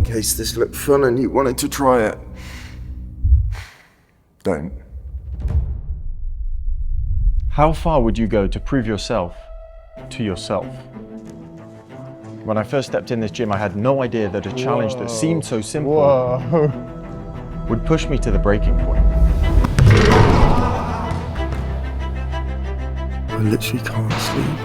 in case this looked fun and you wanted to try it. Don't. How far would you go to prove yourself to yourself? When I first stepped in this gym, I had no idea that a challenge that seemed so simple would push me to the breaking point. I literally can't sleep.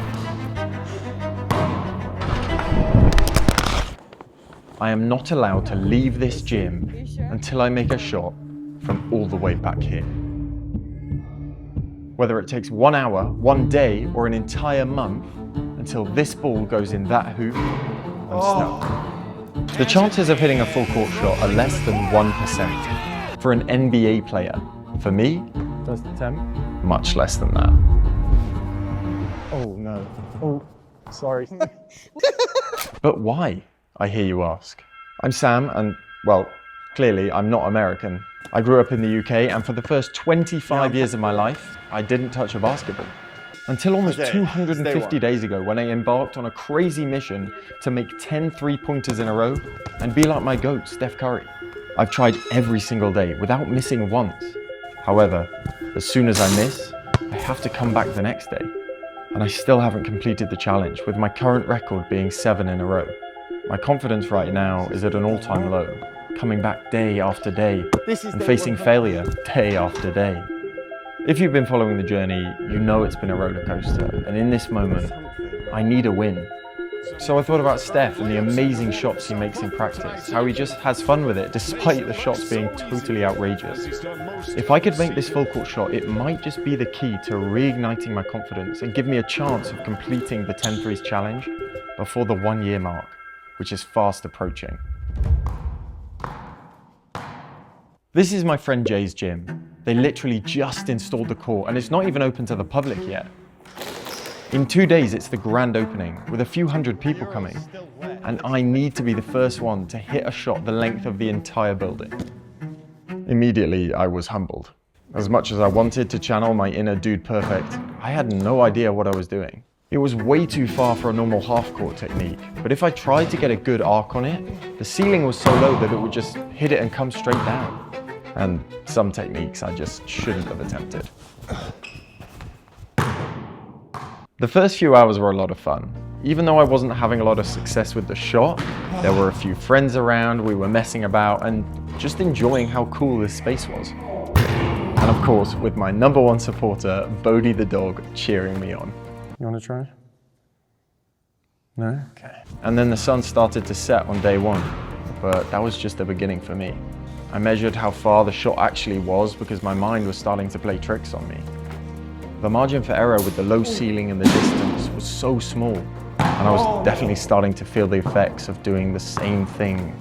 I am not allowed to leave this gym until I make a shot from all the way back here. Whether it takes 1 hour, 1 day, or an entire month, until this ball goes in that hoop, I'm stuck. The chances of hitting a full court shot are less than 1% for an NBA player. For me, first attempt, much less than that. Oh no. Oh, sorry. But why, I hear you ask? I'm Sam, and well, clearly I'm not American. I grew up in the UK, and for the first 25 years of my life, I didn't touch a basketball. Until almost 250 days ago, when I embarked on a crazy mission to make 10 three-pointers in a row and be like my GOAT, Steph Curry. I've tried every single day without missing once. However, as soon as I miss, I have to come back the next day. And I still haven't completed the challenge, with my current record being 7 in a row. My confidence right now is at an all-time low, coming back day after day and facing failure day after day. If you've been following the journey, you know it's been a roller coaster, and in this moment, I need a win. So I thought about Steph and the amazing shots he makes in practice, how he just has fun with it despite the shots being totally outrageous. If I could make this full court shot, it might just be the key to reigniting my confidence and give me a chance of completing the 10 threes challenge before the 1 year mark, which is fast approaching. This is my friend Jay's gym. They literally just installed the court and it's not even open to the public yet. In 2 days, it's the grand opening with a few hundred people coming, and I need to be the first one to hit a shot the length of the entire building. Immediately, I was humbled. As much as I wanted to channel my inner dude perfect, I had no idea what I was doing. It was way too far for a normal half-court technique, but if I tried to get a good arc on it, the ceiling was so low that it would just hit it and come straight down. And some techniques I just shouldn't have attempted. The first few hours were a lot of fun. Even though I wasn't having a lot of success with the shot, there were a few friends around, we were messing about and just enjoying how cool this space was. And of course, with my #1 supporter, Bodie the dog, cheering me on. You want to try? No? Okay. And then the sun started to set on day 1, but that was just the beginning for me. I measured how far the shot actually was because my mind was starting to play tricks on me. The margin for error with the low ceiling and the distance was so small, and I was definitely starting to feel the effects of doing the same thing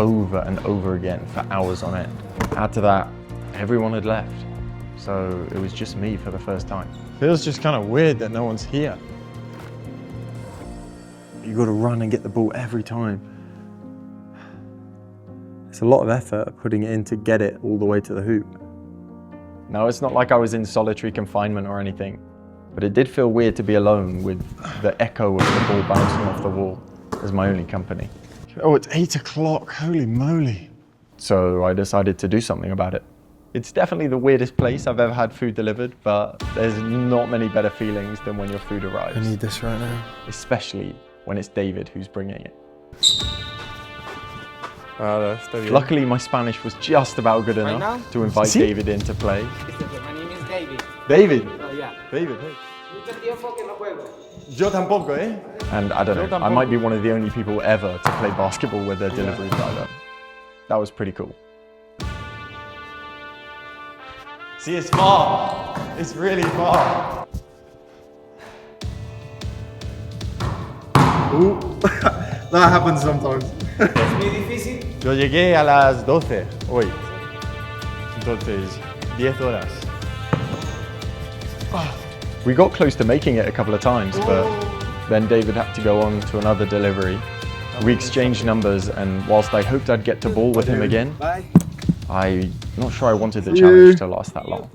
over and over again for hours on end. Add to that, everyone had left, so it was just me for the first time. Feels just kind of weird that no one's here. You got to run and get the ball every time. It's a lot of effort putting it in to get it all the way to the hoop. No, it's not like I was in solitary confinement or anything, but it did feel weird to be alone with the echo of the ball bouncing off the wall as my only company. Oh, it's 8 o'clock, holy moly. So I decided to do something about it. It's definitely the weirdest place I've ever had food delivered, but there's not many better feelings than when your food arrives. I need this right now. Especially when it's David who's bringing it. Está bien. Luckily, my Spanish was just about good enough to invite David in to play. My name is David. David! Oh, yeah. David, hey. Mucho tiempo que no juego. Yo tampoco, eh? And I don't know, I might be one of the only people ever to play basketball with a delivery driver. That was pretty cool. See, it's far. It's really far. Ooh, that happens sometimes. Es muy difícil. Yo llegué a las 12 hoy. Entonces, 10 horas. We got close to making it a couple of times, but then David had to go on to another delivery. We exchanged numbers, and whilst I hoped I'd get to ball with him again, I'm not sure I wanted the challenge to last that long.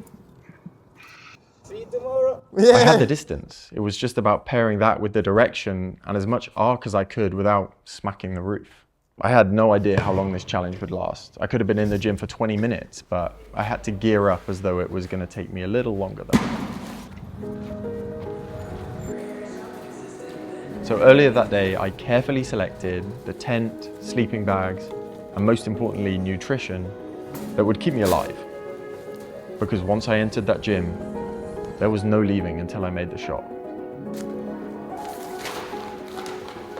See you tomorrow. I had the distance. It was just about pairing that with the direction and as much arc as I could without smacking the roof. I had no idea how long this challenge would last. I could have been in the gym for 20 minutes, but I had to gear up as though it was going to take me a little longer than that. So earlier that day, I carefully selected the tent, sleeping bags, and most importantly, nutrition that would keep me alive. Because once I entered that gym, there was no leaving until I made the shot.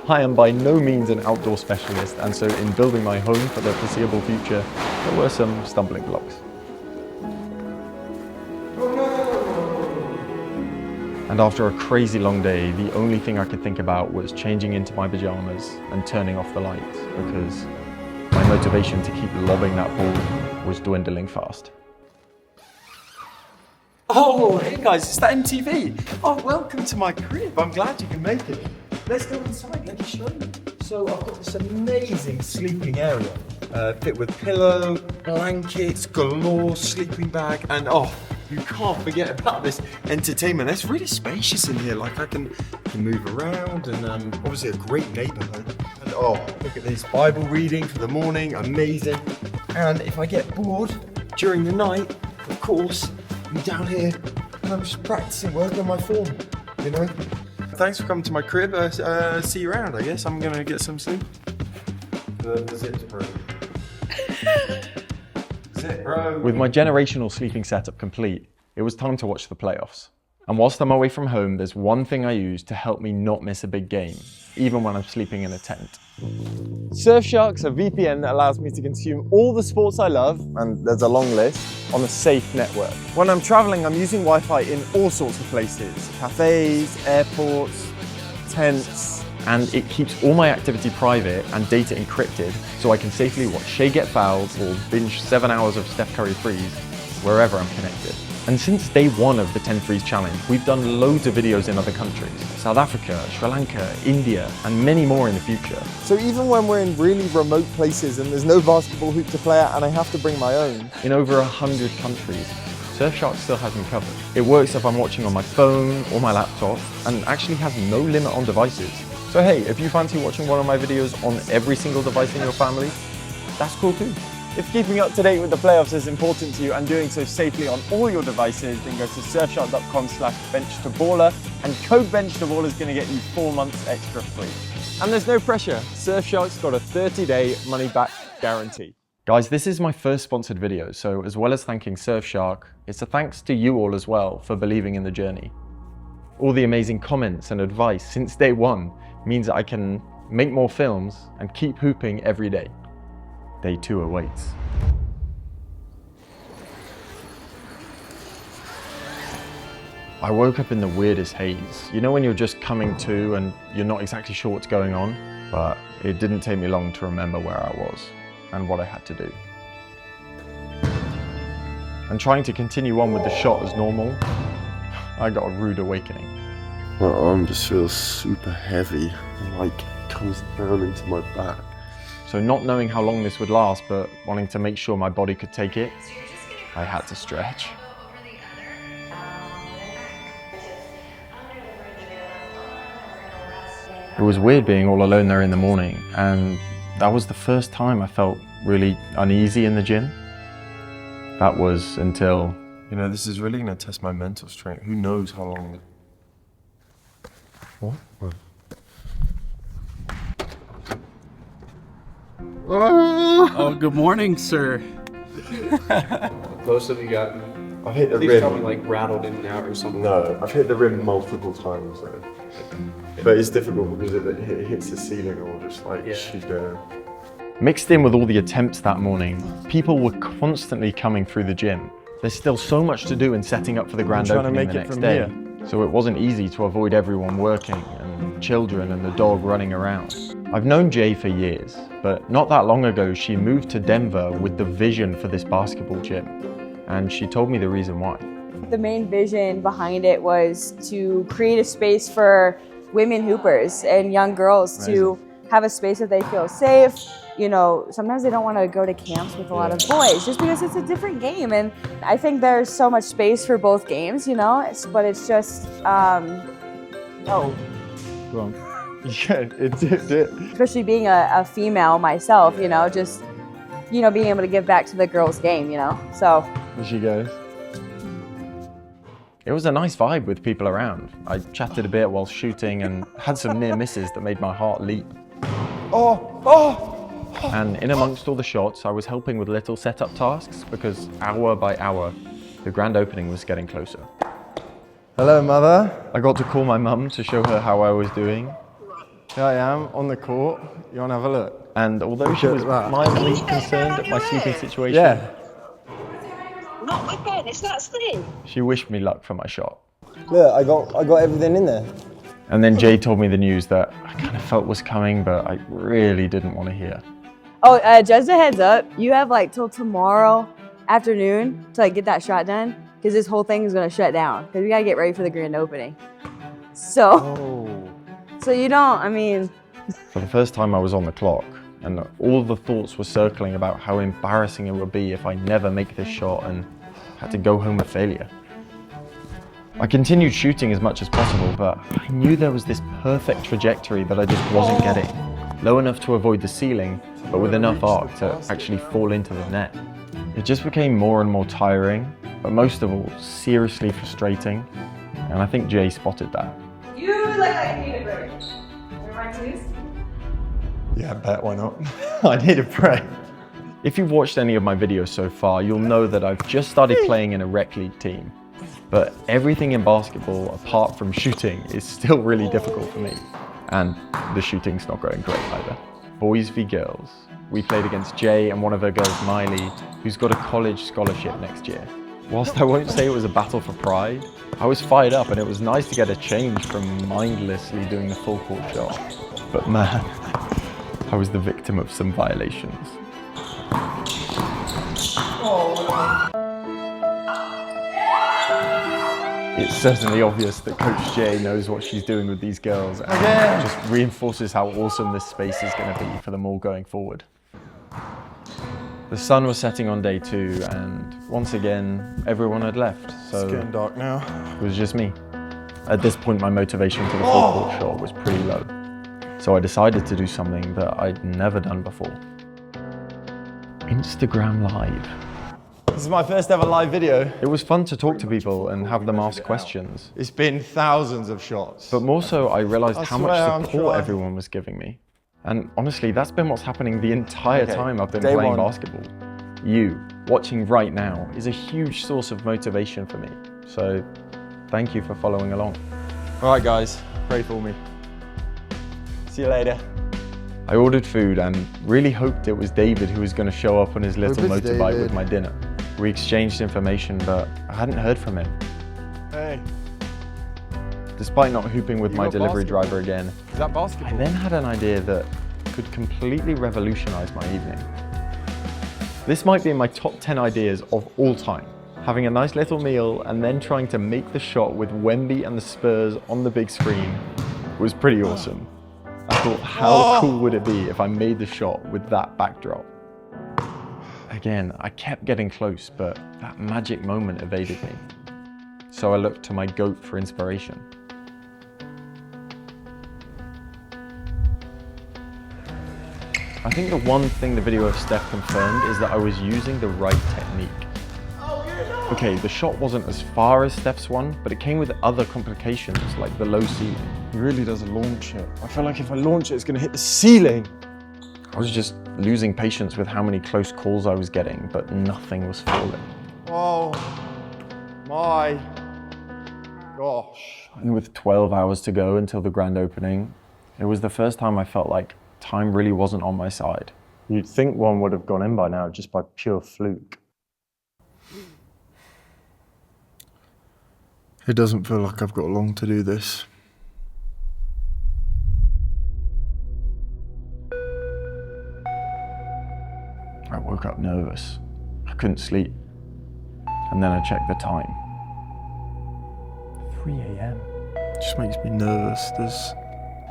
I am by no means an outdoor specialist, and so in building my home for the foreseeable future, there were some stumbling blocks. And after a crazy long day, the only thing I could think about was changing into my pajamas and turning off the lights, because my motivation to keep lobbing that ball was dwindling fast. Oh, hey guys, it's that MTV. Oh, welcome to my crib. I'm glad you can make it. Let's go inside, let me show you. So I've got this amazing sleeping area, fit with pillow, blankets, galore, sleeping bag, and oh, you can't forget about this entertainment. It's really spacious in here, like I can move around, and obviously a great neighborhood. And oh, look at this, Bible reading for the morning, amazing. And if I get bored during the night, of course, I'm down here and I'm just practicing, working on my form, you know? Thanks for coming to my crib. See you around, I guess. I'm gonna get some sleep. The zip's broken. Zip, bro. With my generational sleeping setup complete, it was time to watch the playoffs. And whilst I'm away from home, there's one thing I use to help me not miss a big game, even when I'm sleeping in a tent. Surfshark's a VPN that allows me to consume all the sports I love, and there's a long list, on a safe network. When I'm traveling, I'm using Wi-Fi in all sorts of places. Cafes, airports, tents. And it keeps all my activity private and data encrypted, so I can safely watch Shea get fouled or binge 7 hours of Steph Curry threes wherever I'm connected. And since day one of the 10 Freeze Challenge, we've done loads of videos in other countries. South Africa, Sri Lanka, India, and many more in the future. So even when we're in really remote places and there's no basketball hoop to play at and I have to bring my own. In over 100 countries, Surfshark still has me covered. It works if I'm watching on my phone or my laptop, and actually has no limit on devices. So hey, if you fancy watching one of my videos on every single device in your family, that's cool too. If keeping up to date with the playoffs is important to you and doing so safely on all your devices, then go to surfshark.com/bench2baller, and code bench2baller is going to get you 4 months extra free. And there's no pressure. Surfshark's got a 30-day money-back guarantee. Guys, this is my first sponsored video, so as well as thanking Surfshark, it's a thanks to you all as well for believing in the journey. All the amazing comments and advice since day one means that I can make more films and keep hooping every day. Day 2 awaits. I woke up in the weirdest haze. You know when you're just coming to and you're not exactly sure what's going on? But it didn't take me long to remember where I was and what I had to do. And trying to continue on with the shot as normal, I got a rude awakening. My arm just feels super heavy and like comes down into my back. So not knowing how long this would last, but wanting to make sure my body could take it, I had to stretch. It was weird being all alone there in the morning, and that was the first time I felt really uneasy in the gym. That was until... You know, this is really going to test my mental strength. Who knows how long... What? Oh, good morning, sir. Close have you gotten? I've hit the Please rim. tell me like rattled in and out or something. No, I've hit the rim multiple times though. But it's difficult because if it hits the ceiling, I'll just like shoot down. Mixed in with all the attempts that morning, people were constantly coming through the gym. There's still so much to do in setting up for the grand opening the next day. So it wasn't easy to avoid everyone working and children and the dog running around. I've known Jay for years, but not that long ago she moved to Denver with the vision for this basketball gym. And she told me the reason why. The main vision behind it was to create a space for women hoopers and young girls to have a space that they feel safe. You know, sometimes they don't want to go to camps with a lot of boys just because it's a different game. And I think there's so much space for both games, you know, but it's just, Go on. Yeah, it did. Especially being a female myself, you know, just, you know, being able to give back to the girls' game, you know, so. There she goes. It was a nice vibe with people around. I chatted a bit while shooting and had some near misses that made my heart leap. And in amongst all the shots, I was helping with little setup tasks because hour by hour, the grand opening was getting closer. Hello, mother. I got to call my mum to show her how I was doing. Here I am on the court. You want to have a look? And although she was mildly concerned at my sleeping situation, Yeah. Not again, it's that thing. she wished me luck for my shot. Look, I got everything in there. And then Jay told me the news that I kind of felt was coming, but I really didn't want to hear. Oh, just a heads up, you have like till tomorrow afternoon to like get that shot done, because this whole thing is gonna shut down, because we gotta get ready for the grand opening. So, so you don't, I mean. For the first time I was on the clock, and all the thoughts were circling about how embarrassing it would be if I never make this shot and had to go home with failure. I continued shooting as much as possible, but I knew there was this perfect trajectory that I just wasn't getting. Low enough to avoid the ceiling, but with enough arc to actually fall into the net. It just became more and more tiring, but most of all, seriously frustrating, and I think Jay spotted that. You look like you need a break. My twos? Yeah, I bet, why not? I need a break. If you've watched any of my videos so far, you'll know that I've just started playing in a rec league team. But everything in basketball, apart from shooting, is still really difficult for me. And the shooting's not going great either. Boys v girls. We played against Jay and one of her girls, Miley, who's got a college scholarship next year. Whilst I won't say it was a battle for pride, I was fired up and it was nice to get a change from mindlessly doing the full court shot. But man, I was the victim of some violations. It's certainly obvious that Coach Jay knows what she's doing with these girls and it just reinforces how awesome this space is going to be for them all going forward. The sun was setting on day 2 and once again everyone had left, so It's getting dark now. it was just me. At this point my motivation for the full court shot was pretty low, so I decided to do something that I'd never done before. Instagram Live. This is my first ever live video. It was fun to talk to people and have them ask questions. It's been thousands of shots. But more so, I realized how swear I'm much support trying. everyone was giving me. And honestly, that's been what's happening the entire time I've been day playing one. basketball. You, watching right now, is a huge source of motivation for me. So, thank you for following along. All right, guys, pray for me. See you later. I ordered food and really hoped it was David who was going to show up on his little Hope it's motorbike David. with my dinner. We exchanged information, but I hadn't heard from him. Hey, Despite not hooping with You my got delivery basketball? driver again, is that I basketball? then had an idea that could completely revolutionize my evening. This might be in my top 10 ideas of all time. Having a nice little meal and then trying to make the shot with Wemby and the Spurs on the big screen was pretty awesome. I thought, how cool would it be if I made the shot with that backdrop? Again, I kept getting close, but that magic moment evaded me. So I looked to my GOAT for inspiration. I think the one thing the video of Steph confirmed is that I was using the right technique. Okay, the shot wasn't as far as Steph's one, but it came with other complications like the low ceiling. He really does launch it. I feel like if I launch it, it's gonna hit the ceiling. I was just losing patience with how many close calls I was getting, but nothing was falling. Oh my gosh. And with 12 hours to go until the grand opening, it was the first time I felt like time really wasn't on my side. You'd think one would have gone in by now just by pure fluke. It doesn't feel like I've got long to do this. I woke up nervous. I couldn't sleep. And then I checked the time. 3 a.m. It just makes me nervous. There's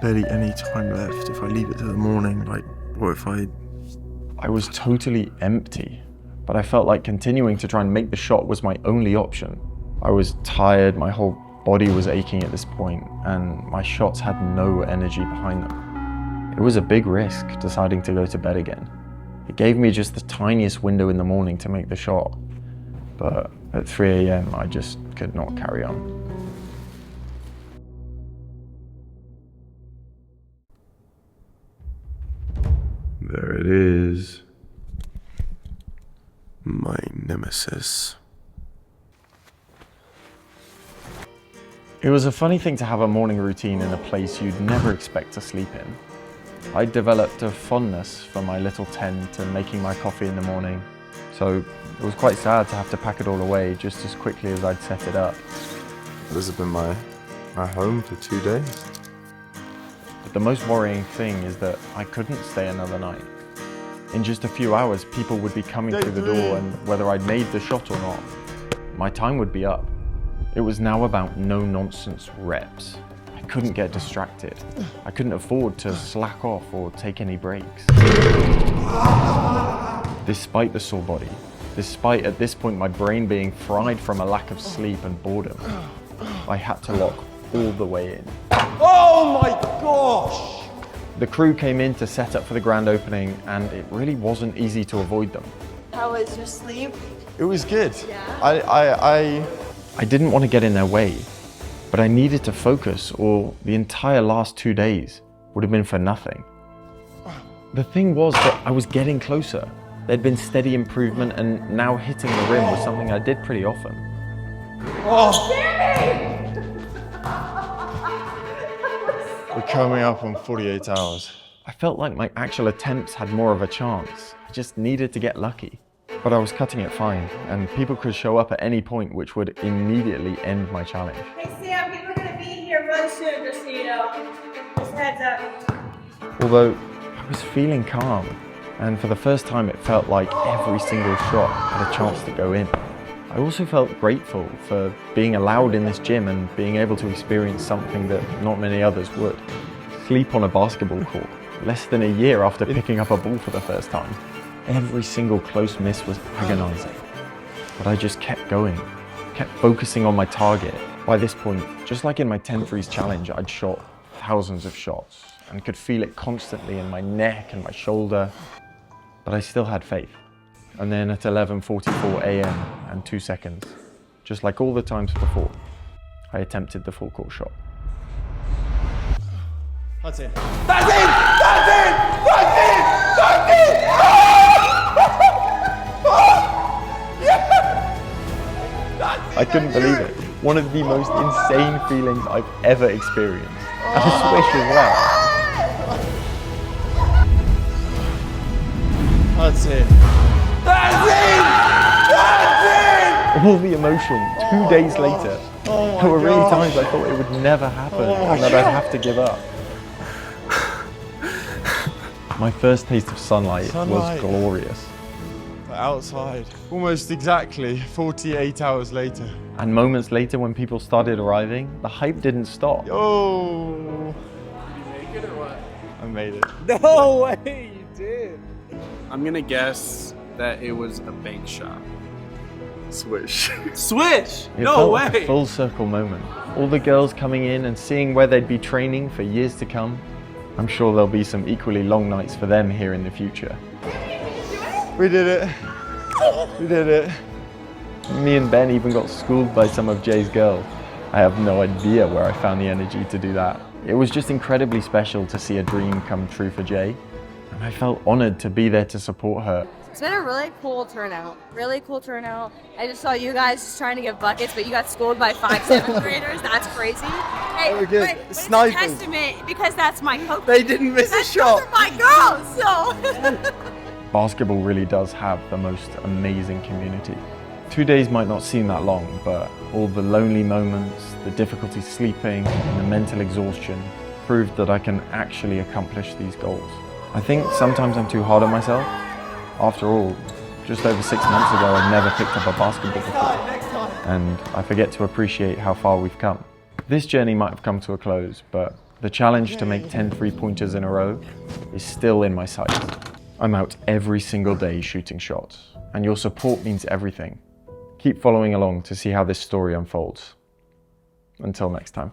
barely any time left. If I leave it to the morning, like, what if I was totally empty, but I felt like continuing to try and make the shot was my only option. I was tired, my whole body was aching at this point, and my shots had no energy behind them. It was a big risk deciding to go to bed again. It gave me just the tiniest window in the morning to make the shot, but at 3 a.m. I just could not carry on. There it is. My nemesis. It was a funny thing to have a morning routine in a place you'd never expect to sleep in. I developed a fondness for my little tent and making my coffee in the morning, so it was quite sad to have to pack it all away just as quickly as I'd set it up. This has been my home for 2 days. But the most worrying thing is that I couldn't stay another night. In just a few hours, people would be coming through the door, and whether I'd made the shot or not, my time would be up. It was now about no-nonsense reps. I couldn't get distracted. I couldn't afford to slack off or take any breaks. Despite the sore body, despite at this point my brain being fried from a lack of sleep and boredom, I had to lock all the way in. Oh my gosh! The crew came in to set up for the grand opening, and it really wasn't easy to avoid them. How was your sleep? It was good. Yeah. I didn't want to get in their way, but I needed to focus, or the entire last 2 days would have been for nothing. The thing was that I was getting closer. There'd been steady improvement, and now hitting the rim was something I did pretty often. We're coming up on 48 hours. I felt like my actual attempts had more of a chance. I just needed to get lucky. But I was cutting it fine, and people could show up at any point, which would immediately end my challenge. Hey Sam, people are gonna be here really soon, just so you know. Just heads up. Although I was feeling calm, and for the first time it felt like every single shot had a chance to go in. I also felt grateful for being allowed in this gym and being able to experience something that not many others would. Sleep on a basketball court, less than a year after picking up a ball for the first time. Every single close miss was agonizing, but I just kept going, kept focusing on my target. By this point, just like in my 10 threes challenge, I'd shot thousands of shots and could feel it constantly in my neck and my shoulder, but I still had faith. And then at 11:44 a.m. and 2 seconds, just like all the times before, I attempted the full court shot. That's it. That's it! That's it! That's it! That's it! I couldn't believe it. One of the most insane feelings I've ever experienced. And a swish as well. That's it. That's it! That's it! All the emotion, 2 days later. There were really times I thought it would never happen and that I'd have to give up. My first taste of sunlight was glorious. Outside, almost exactly 48 hours later. And moments later, when people started arriving, the hype didn't stop. Oh! Did you make it or what? I made it. No way, you did. I'm gonna guess that it was a bank shot. Swish. Swish! It No felt way! like a full circle moment. All the girls coming in and seeing where they'd be training for years to come. I'm sure there'll be some equally long nights for them here in the future. We did it. We did it. Me and Ben even got schooled by some of Jay's girls. I have no idea where I found the energy to do that. It was just incredibly special to see a dream come true for Jay, and I felt honored to be there to support her. It's been a really cool turnout. Really cool turnout. I just saw you guys just trying to get buckets, but you got schooled by 5th, 7th graders. That's crazy. Hey, We're good. but it's a Snipers. testament because that's my hope. They didn't miss a shot. Those are my girls, so. Basketball really does have the most amazing community. 2 days might not seem that long, but all the lonely moments, the difficulty sleeping, and the mental exhaustion proved that I can actually accomplish these goals. I think sometimes I'm too hard on myself. After all, just over 6 months ago, I'd never picked up a basketball before, and I forget to appreciate how far we've come. This journey might have come to a close, but the challenge to make 10 three-pointers in a row is still in my sights. I'm out every single day shooting shots, and your support means everything. Keep following along to see how this story unfolds. Until next time.